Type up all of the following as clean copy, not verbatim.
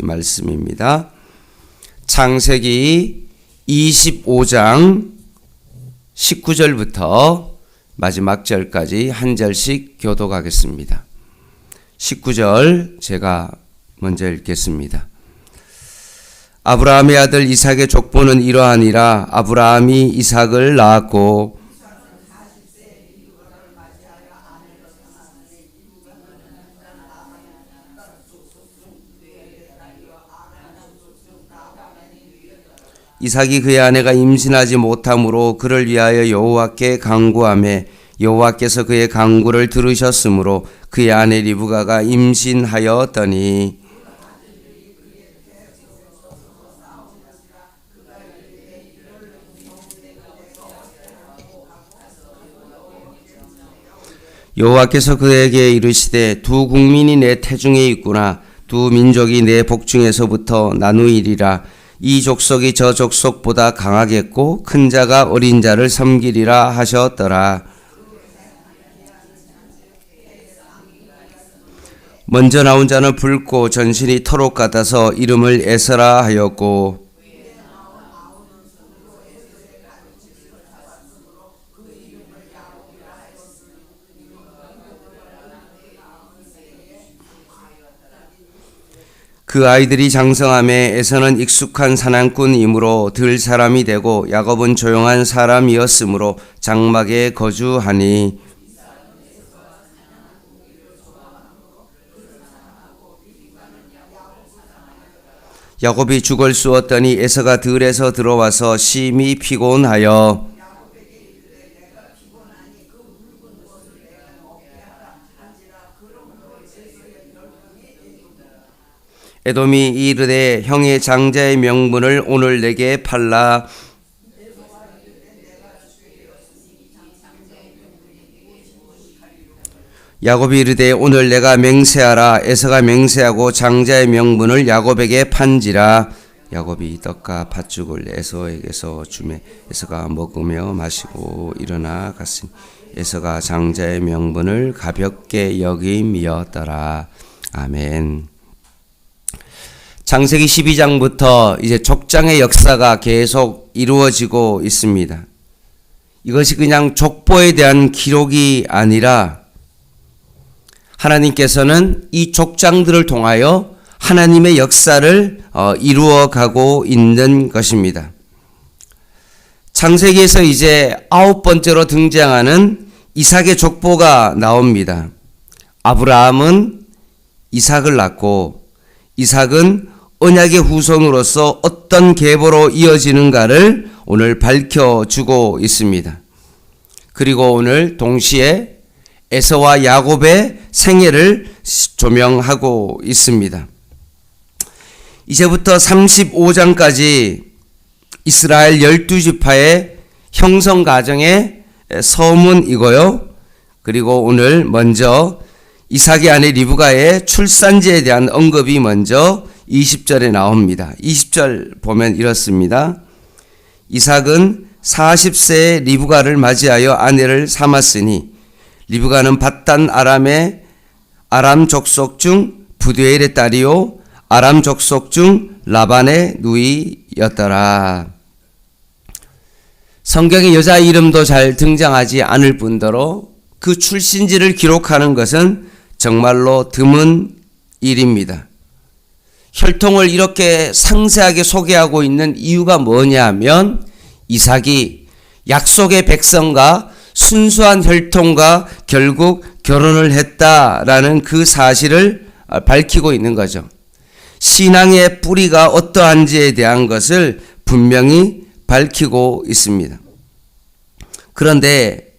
말씀입니다. 창세기 25장 19절부터 마지막 절까지 한 절씩 교독하겠습니다. 19절 제가 먼저 읽겠습니다. 아브라함의 아들 이삭의 족보는 이러하니라. 아브라함이 이삭을 낳았고 이삭이 그의 아내가 임신하지 못하므로 그를 위하여 여호와께 간구하매 여호와께서 그의 간구를 들으셨으므로 그의 아내 리브가가 임신하였더니 여호와께서 그에게 이르시되 두 국민이 내 태중에 있구나. 두 민족이 내 복중에서부터 나누이리라. 이 족속이 저 족속보다 강하겠고 큰 자가 어린 자를 섬기리라 하셨더라. 먼저 나온 자는 붉고 전신이 토록 같아서 이름을 에서라 하였고 그 아이들이 장성함에 에서는 익숙한 사냥꾼이므로 들 사람이 되고 야곱은 조용한 사람이었으므로 장막에 거주하니 야곱이 죽을 쑤었더니 에서가 들에서 들어와서 심히 피곤하여 에돔이 이르되 형의 장자의 명분을 오늘 내게 팔라. 야곱이 이르되 오늘 내가 맹세하라. 에서가 맹세하고 장자의 명분을 야곱에게 판지라. 야곱이 떡과 팥죽을 에서에게서 주매 에서가 먹으며 마시고 일어나 갔으니 에서가 장자의 명분을 가볍게 여김이었더라. 아멘. 창세기 12장부터 이제 족장의 역사가 계속 이루어지고 있습니다. 이것이 그냥 족보에 대한 기록이 아니라 하나님께서는 이 족장들을 통하여 하나님의 역사를 이루어가고 있는 것입니다. 창세기에서 이제 9번째로 등장하는 이삭의 족보가 나옵니다. 아브라함은 이삭을 낳고 이삭은 언약의 후손으로서 어떤 계보로 이어지는가를 오늘 밝혀주고 있습니다. 그리고 오늘 동시에 에서와 야곱의 생애를 조명하고 있습니다. 이제부터 35장까지 이스라엘 12지파의 형성 과정의 서문이고요. 그리고 오늘 먼저 이삭의 아내 리브가의 출산지에 대한 언급이 먼저 20절에 나옵니다. 20절 보면 이렇습니다. 이삭은 40세에 리브가를 맞이하여 아내를 삼았으니 리브가는 밧단 아람의 아람 족속 중 부두엘의 딸이요 아람 족속 중 라반의 누이였더라. 성경에 여자 이름도 잘 등장하지 않을 뿐더러 그 출신지를 기록하는 것은 정말로 드문 일입니다. 혈통을 이렇게 상세하게 소개하고 있는 이유가 뭐냐면 이삭이 약속의 백성과 순수한 혈통과 결국 결혼을 했다라는 그 사실을 밝히고 있는 거죠. 신앙의 뿌리가 어떠한지에 대한 것을 분명히 밝히고 있습니다. 그런데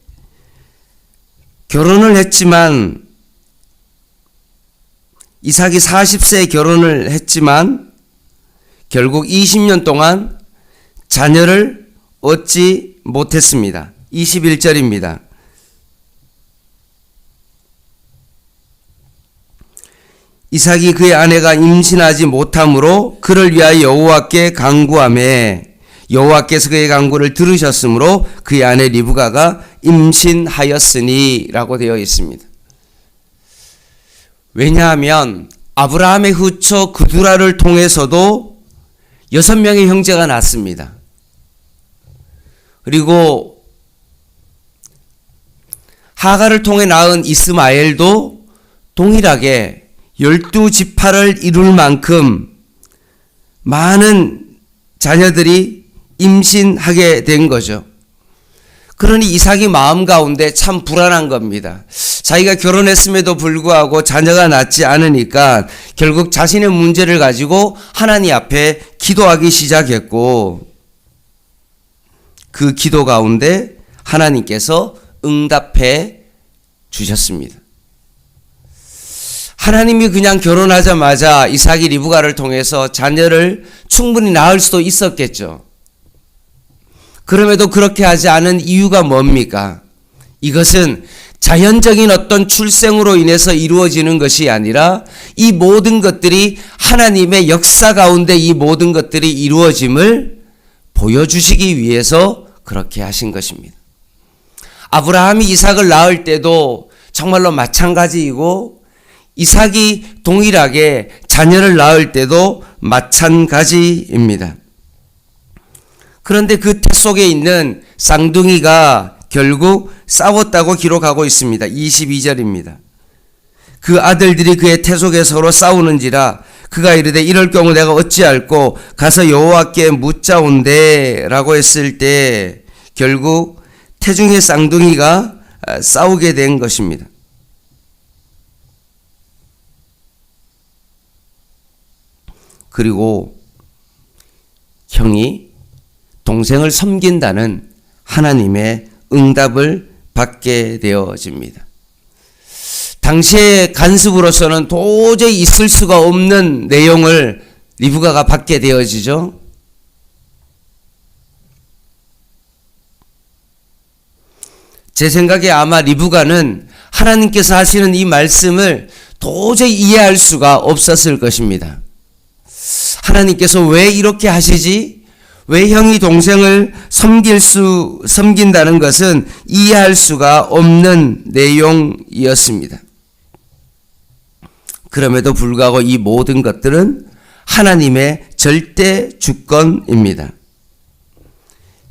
결혼을 했지만 이삭이 40세에 결혼을 했지만 결국 20년 동안 자녀를 얻지 못했습니다. 21절입니다. 이삭이 그의 아내가 임신하지 못하므로 그를 위하여 여호와께 간구하매 여호와께서 그의 간구를 들으셨으므로 그의 아내 리브가가 임신하였으니 라고 되어 있습니다. 왜냐하면 아브라함의 후처 그두라를 통해서도 6명의 형제가 낳습니다. 그리고 하가를 통해 낳은 이스마엘도 동일하게 12지파를 이룰 만큼 많은 자녀들이 임신하게 된 거죠. 그러니 이삭이 마음 가운데 참 불안한 겁니다. 자기가 결혼했음에도 불구하고 자녀가 낳지 않으니까 결국 자신의 문제를 가지고 하나님 앞에 기도하기 시작했고, 그 기도 가운데 하나님께서 응답해 주셨습니다. 하나님이 그냥 결혼하자마자 이삭이 리브가를 통해서 자녀를 충분히 낳을 수도 있었겠죠. 그럼에도 그렇게 하지 않은 이유가 뭡니까? 이것은 자연적인 어떤 출생으로 인해서 이루어지는 것이 아니라 이 모든 것들이 하나님의 역사 가운데 이 모든 것들이 이루어짐을 보여주시기 위해서 그렇게 하신 것입니다. 아브라함이 이삭을 낳을 때도 정말로 마찬가지이고, 이삭이 동일하게 자녀를 낳을 때도 마찬가지입니다. 그런데 그 태 속에 있는 쌍둥이가 결국 싸웠다고 기록하고 있습니다. 22절입니다. 그 아들들이 그의 태 속에 서로 싸우는지라 그가 이르되 이럴 경우 내가 어찌할꼬 가서 여호와께 묻자온대 라고 했을 때 결국 태중의 쌍둥이가 싸우게 된 것입니다. 그리고 형이 동생을 섬긴다는 하나님의 응답을 받게 되어집니다. 당시의 간습으로서는 도저히 있을 수가 없는 내용을 리브가가 받게 되어지죠. 제 생각에 아마 리브가는 하나님께서 하시는 이 말씀을 도저히 이해할 수가 없었을 것입니다. 하나님께서 왜 이렇게 하시지? 왜 형이 동생을 섬긴다는 것은 이해할 수가 없는 내용이었습니다. 그럼에도 불구하고 이 모든 것들은 하나님의 절대 주권입니다.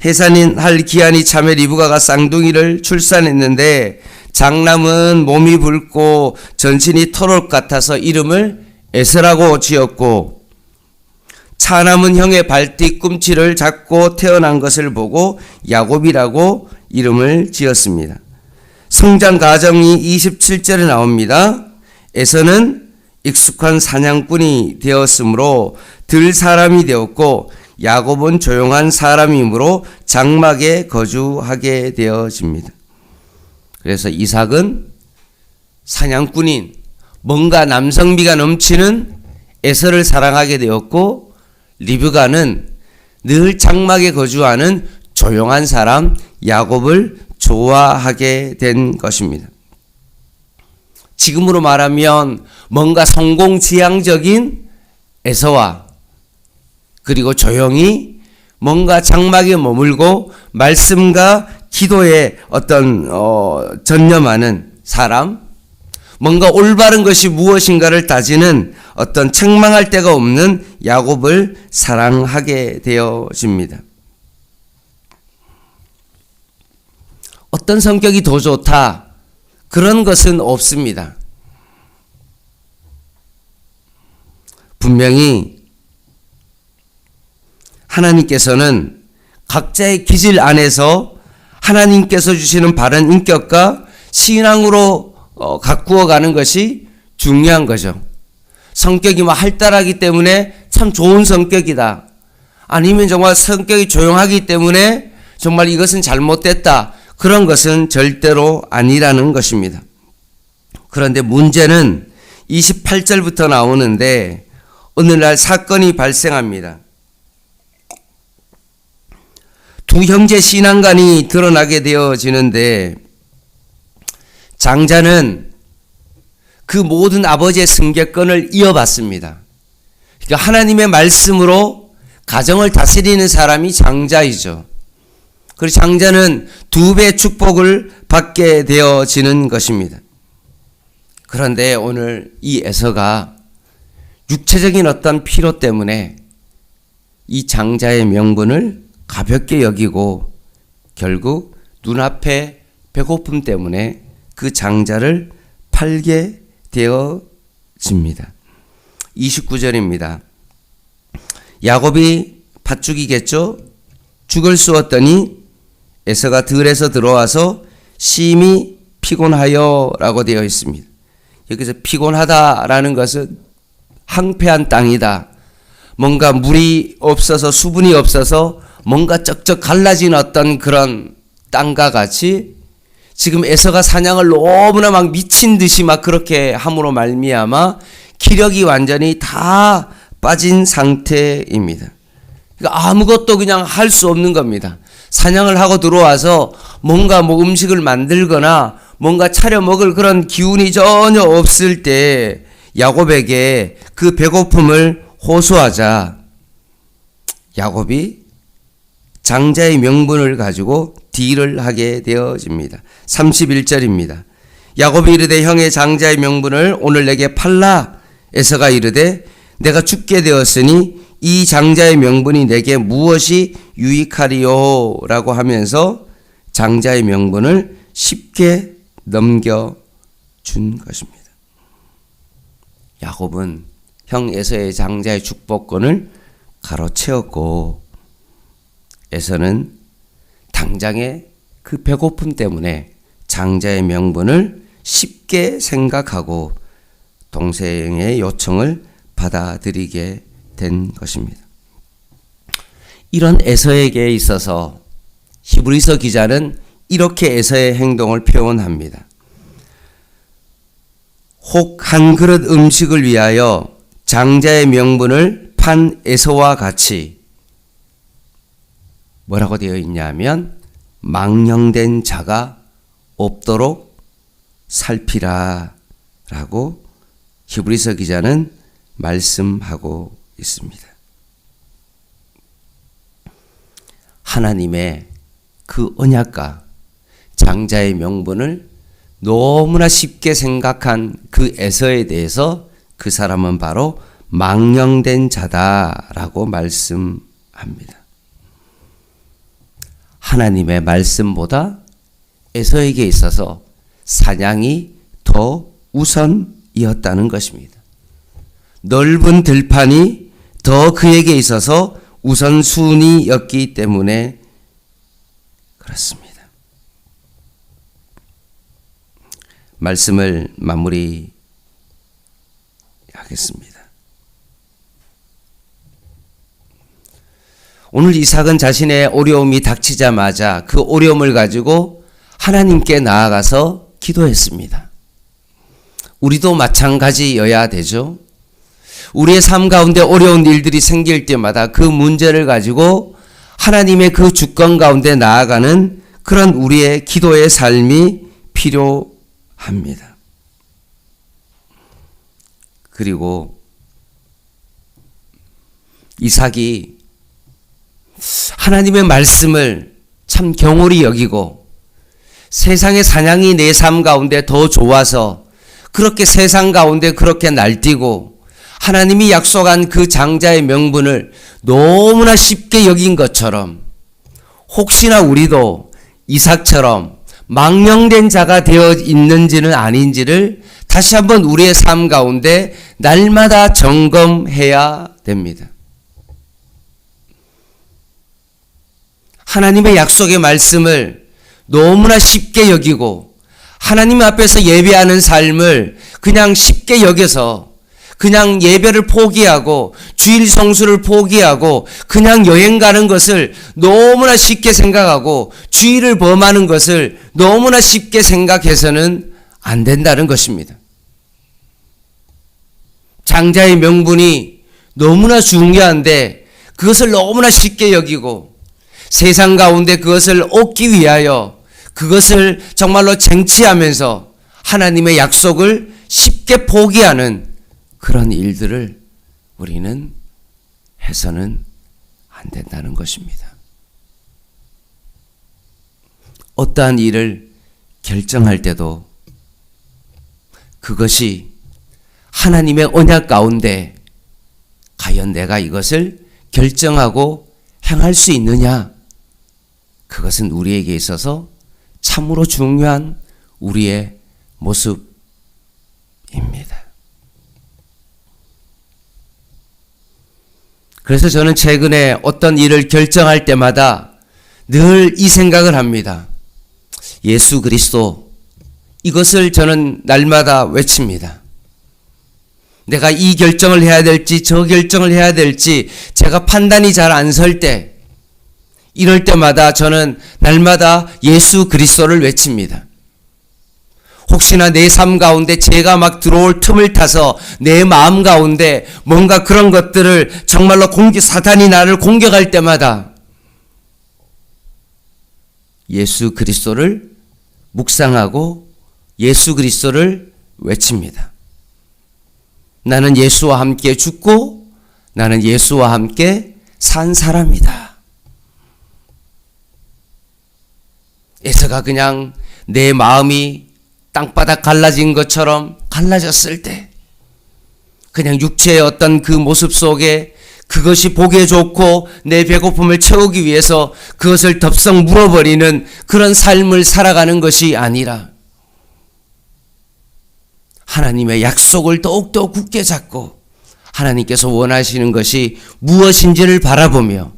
해산인 할 기한이 참에 리브가가 쌍둥이를 출산했는데 장남은 몸이 붉고 전신이 털옷 같아서 이름을 에서라고 지었고, 차남은 형의 발뒤꿈치를 잡고 태어난 것을 보고 야곱이라고 이름을 지었습니다. 성장 과정이 27절에 나옵니다. 에서는 익숙한 사냥꾼이 되었으므로 들 사람이 되었고, 야곱은 조용한 사람이므로 장막에 거주하게 되어집니다. 그래서 이삭은 사냥꾼인 뭔가 남성미가 넘치는 에서를 사랑하게 되었고, 리브가는 늘 장막에 거주하는 조용한 사람 야곱을 좋아하게 된 것입니다. 지금으로 말하면 뭔가 성공지향적인 에서와 그리고 조용히 뭔가 장막에 머물고 말씀과 기도에 어떤 전념하는 사람, 뭔가 올바른 것이 무엇인가를 따지는 어떤 책망할 데가 없는 야곱을 사랑하게 되어집니다. 어떤 성격이 더 좋다, 그런 것은 없습니다. 분명히 하나님께서는 각자의 기질 안에서 하나님께서 주시는 바른 인격과 신앙으로 가꾸어 가는 것이 중요한 거죠. 성격이 활달하기 때문에 참 좋은 성격이다, 아니면 정말 성격이 조용하기 때문에 정말 이것은 잘못됐다, 그런 것은 절대로 아니라는 것입니다. 그런데 문제는 28절부터 나오는데 어느 날 사건이 발생합니다. 두 형제 신앙관이 드러나게 되어지는데, 장자는 그 모든 아버지의 승계권을 이어받습니다. 그러니까 하나님의 말씀으로 가정을 다스리는 사람이 장자이죠. 그리고 장자는 2배의 축복을 받게 되어지는 것입니다. 그런데 오늘 이 에서가 육체적인 어떤 필요 때문에 이 장자의 명분을 가볍게 여기고 결국 눈앞에 배고픔 때문에 그 장자를 팔게 되어집니다. 29절입니다. 야곱이 팥죽이겠죠? 죽을 쑤었더니 에서가 들에서 들어와서 심히 피곤하여 라고 되어 있습니다. 여기서 피곤하다라는 것은 황폐한 땅이다. 뭔가 물이 없어서 수분이 없어서 뭔가 쩍쩍 갈라진 어떤 그런 땅과 같이 지금 에서가 사냥을 너무나 막 미친 듯이 막 그렇게 함으로 말미암아 기력이 완전히 다 빠진 상태입니다. 그러니까 아무것도 그냥 할 수 없는 겁니다. 사냥을 하고 들어와서 뭔가 뭐 음식을 만들거나 뭔가 차려 먹을 그런 기운이 전혀 없을 때 야곱에게 그 배고픔을 호소하자 야곱이 장자의 명분을 가지고 딜을 하게 되어집니다. 31절입니다. 야곱이 이르되 형의 장자의 명분을 오늘 내게 팔라. 에서가 이르되 내가 죽게 되었으니 이 장자의 명분이 내게 무엇이 유익하리요? 라고 하면서 장자의 명분을 쉽게 넘겨준 것입니다. 야곱은 형 에서의 장자의 축복권을 가로채웠고 에서는 당장의 그 배고픔 때문에 장자의 명분을 쉽게 생각하고 동생의 요청을 받아들이게 된 것입니다. 이런 에서에게 있어서 히브리서 기자는 이렇게 에서의 행동을 표현합니다. 혹 한 그릇 음식을 위하여 장자의 명분을 판 에서와 같이 뭐라고 되어 있냐면 망령된 자가 없도록 살피라 라고 히브리서 기자는 말씀하고 있습니다. 하나님의 그 언약과 장자의 명분을 너무나 쉽게 생각한 그 에서에 대해서 그 사람은 바로 망령된 자다라고 말씀합니다. 하나님의 말씀보다 에서에게 있어서 사냥이 더 우선이었다는 것입니다. 넓은 들판이 더 그에게 있어서 우선순위였기 때문에 그렇습니다. 말씀을 마무리하겠습니다. 오늘 이삭은 자신의 어려움이 닥치자마자 그 어려움을 가지고 하나님께 나아가서 기도했습니다. 우리도 마찬가지여야 되죠. 우리의 삶 가운데 어려운 일들이 생길 때마다 그 문제를 가지고 하나님의 그 주권 가운데 나아가는 그런 우리의 기도의 삶이 필요합니다. 그리고 이삭이 하나님의 말씀을 참 경홀히 여기고 세상의 사냥이 내 삶 가운데 더 좋아서 그렇게 세상 가운데 그렇게 날뛰고 하나님이 약속한 그 장자의 명분을 너무나 쉽게 여긴 것처럼 혹시나 우리도 이삭처럼 망령된 자가 되어 있는지는 아닌지를 다시 한번 우리의 삶 가운데 날마다 점검해야 됩니다. 하나님의 약속의 말씀을 너무나 쉽게 여기고 하나님 앞에서 예배하는 삶을 그냥 쉽게 여겨서 그냥 예배를 포기하고 주일 성수를 포기하고 그냥 여행 가는 것을 너무나 쉽게 생각하고 주일을 범하는 것을 너무나 쉽게 생각해서는 안 된다는 것입니다. 장자의 명분이 너무나 중요한데 그것을 너무나 쉽게 여기고 세상 가운데 그것을 얻기 위하여 그것을 정말로 쟁취하면서 하나님의 약속을 쉽게 포기하는 그런 일들을 우리는 해서는 안 된다는 것입니다. 어떠한 일을 결정할 때도 그것이 하나님의 언약 가운데 과연 내가 이것을 결정하고 행할 수 있느냐? 그것은 우리에게 있어서 참으로 중요한 우리의 모습입니다. 그래서 저는 최근에 어떤 일을 결정할 때마다 늘 이 생각을 합니다. 예수 그리스도, 이것을 저는 날마다 외칩니다. 내가 이 결정을 해야 될지 저 결정을 해야 될지 제가 판단이 잘 안 설 때, 이럴 때마다 저는 날마다 예수 그리스도를 외칩니다. 혹시나 내 삶 가운데 죄가 막 들어올 틈을 타서 내 마음 가운데 뭔가 그런 것들을 정말로 사탄이 나를 공격할 때마다 예수 그리스도를 묵상하고 예수 그리스도를 외칩니다. 나는 예수와 함께 죽고 나는 예수와 함께 산 사람이다. 에서가 그냥 내 마음이 땅바닥 갈라진 것처럼 갈라졌을 때, 그냥 육체의 어떤 그 모습 속에 그것이 보기에 좋고 내 배고픔을 채우기 위해서 그것을 덥석 물어버리는 그런 삶을 살아가는 것이 아니라 하나님의 약속을 더욱더 굳게 잡고 하나님께서 원하시는 것이 무엇인지를 바라보며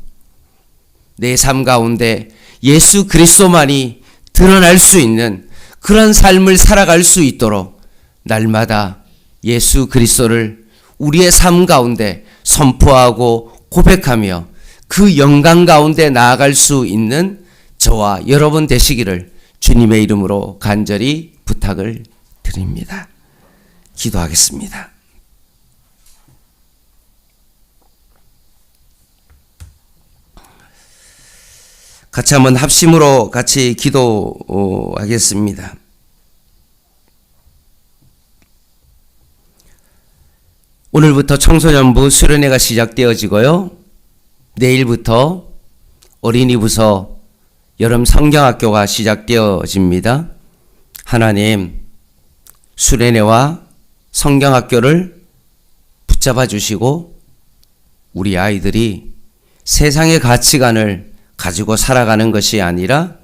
내 삶 가운데 예수 그리스도만이 드러날 수 있는 그런 삶을 살아갈 수 있도록 날마다 예수 그리스도를 우리의 삶 가운데 선포하고 고백하며 그 영광 가운데 나아갈 수 있는 저와 여러분 되시기를 주님의 이름으로 간절히 부탁을 드립니다. 기도하겠습니다. 같이 한번 합심으로 같이 기도하겠습니다. 오늘부터 청소년부 수련회가 시작되어지고요. 내일부터 어린이부서 여름 성경학교가 시작되어집니다. 하나님, 수련회와 성경학교를 붙잡아 주시고 우리 아이들이 세상의 가치관을 가지고 살아가는 것이 아니라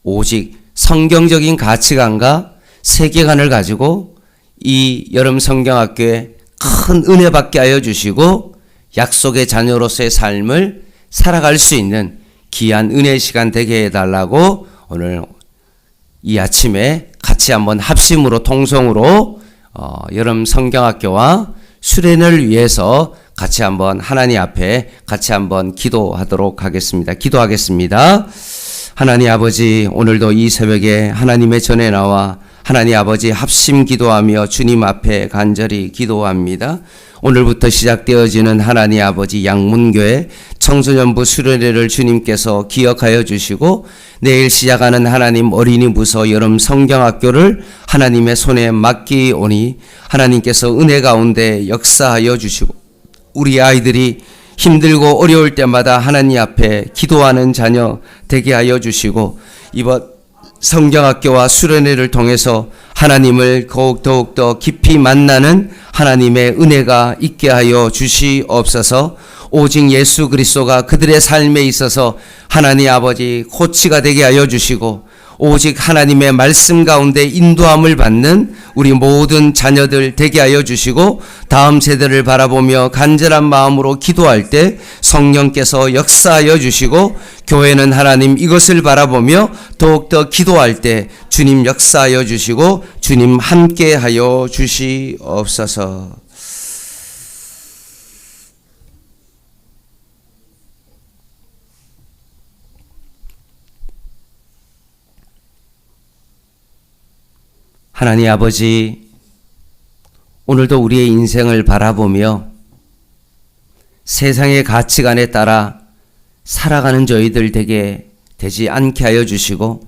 오직 성경적인 가치관과 세계관을 가지고 이 여름 성경학교에 큰 은혜 받게 하여 주시고 약속의 자녀로서의 삶을 살아갈 수 있는 귀한 은혜의 시간 되게 해달라고 오늘 이 아침에 같이 한번 합심으로 통성으로 여름 성경학교와 수련을 위해서 같이 한번 하나님 앞에 같이 한번 기도하도록 하겠습니다. 기도하겠습니다. 하나님 아버지, 오늘도 이 새벽에 하나님의 전에 나와 하나님 아버지 합심 기도하며 주님 앞에 간절히 기도합니다. 오늘부터 시작되어지는 하나님 아버지 양문교회 청소년부 수련회를 주님께서 기억하여 주시고 내일 시작하는 하나님 어린이부서 여름 성경학교를 하나님의 손에 맡기오니 하나님께서 은혜 가운데 역사하여 주시고 우리 아이들이 힘들고 어려울 때마다 하나님 앞에 기도하는 자녀 되게 하여 주시고 이번 성경학교와 수련회를 통해서 하나님을 더욱더 깊이 만나는 하나님의 은혜가 있게 하여 주시옵소서. 오직 예수 그리스도가 그들의 삶에 있어서 하나님 아버지 코치가 되게 하여 주시고 오직 하나님의 말씀 가운데 인도함을 받는 우리 모든 자녀들 되게 하여 주시고 다음 세대를 바라보며 간절한 마음으로 기도할 때 성령께서 역사하여 주시고 교회는 하나님 이것을 바라보며 더욱더 기도할 때 주님 역사하여 주시고 주님 함께 하여 주시옵소서. 하나님 아버지, 오늘도 우리의 인생을 바라보며 세상의 가치관에 따라 살아가는 저희들 되지 않게 하여 주시고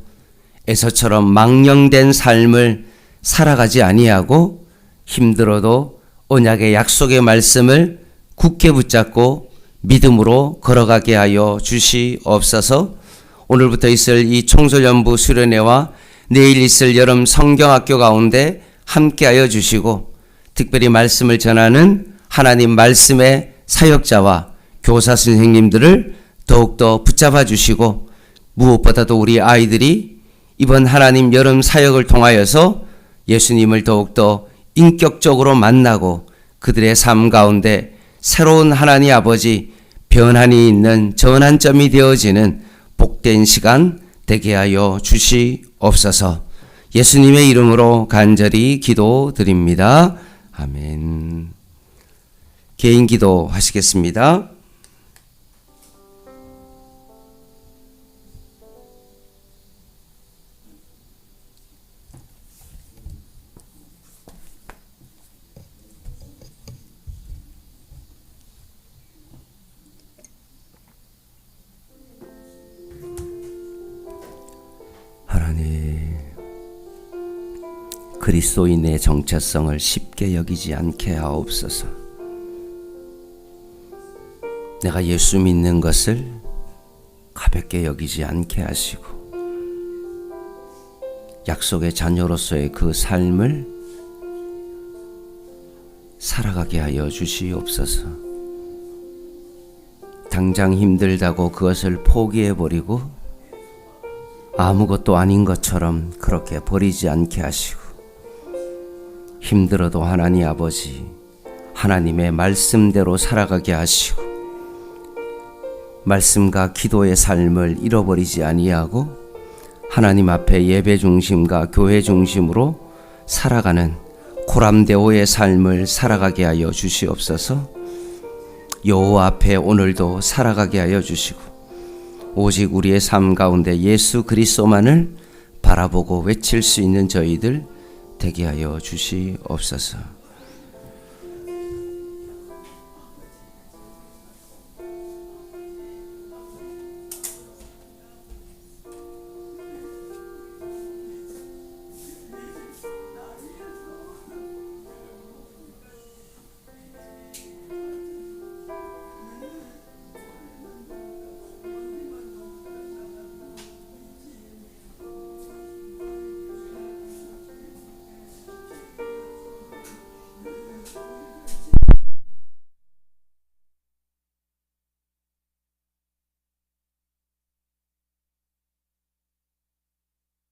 에서처럼 망령된 삶을 살아가지 아니하고 힘들어도 언약의 약속의 말씀을 굳게 붙잡고 믿음으로 걸어가게 하여 주시옵소서. 오늘부터 있을 이 청소년부 수련회와 내일 있을 여름 성경학교 가운데 함께하여 주시고 특별히 말씀을 전하는 하나님 말씀의 사역자와 교사 선생님들을 더욱더 붙잡아 주시고, 무엇보다도 우리 아이들이 이번 하나님 여름 사역을 통하여서 예수님을 더욱더 인격적으로 만나고 그들의 삶 가운데 새로운 하나님 아버지 변환이 있는 전환점이 되어지는 복된 시간 되게 하여 주시옵소서. 예수님의 이름으로 간절히 기도드립니다. 아멘. 개인 기도 하시겠습니다. 하나님, 그리스도인의 정체성을 쉽게 여기지 않게 하옵소서. 내가 예수 믿는 것을 가볍게 여기지 않게 하시고, 약속의 자녀로서의 그 삶을 살아가게 하여 주시옵소서. 당장 힘들다고 그것을 포기해버리고 아무것도 아닌 것처럼 그렇게 버리지 않게 하시고, 힘들어도 하나님 아버지 하나님의 말씀대로 살아가게 하시고, 말씀과 기도의 삶을 잃어버리지 아니하고 하나님 앞에 예배 중심과 교회 중심으로 살아가는 고람대오의 삶을 살아가게 하여 주시옵소서. 여호와 앞에 오늘도 살아가게 하여 주시고, 오직 우리의 삶 가운데 예수 그리스도만을 바라보고 외칠 수 있는 저희들 되게 하여 주시옵소서.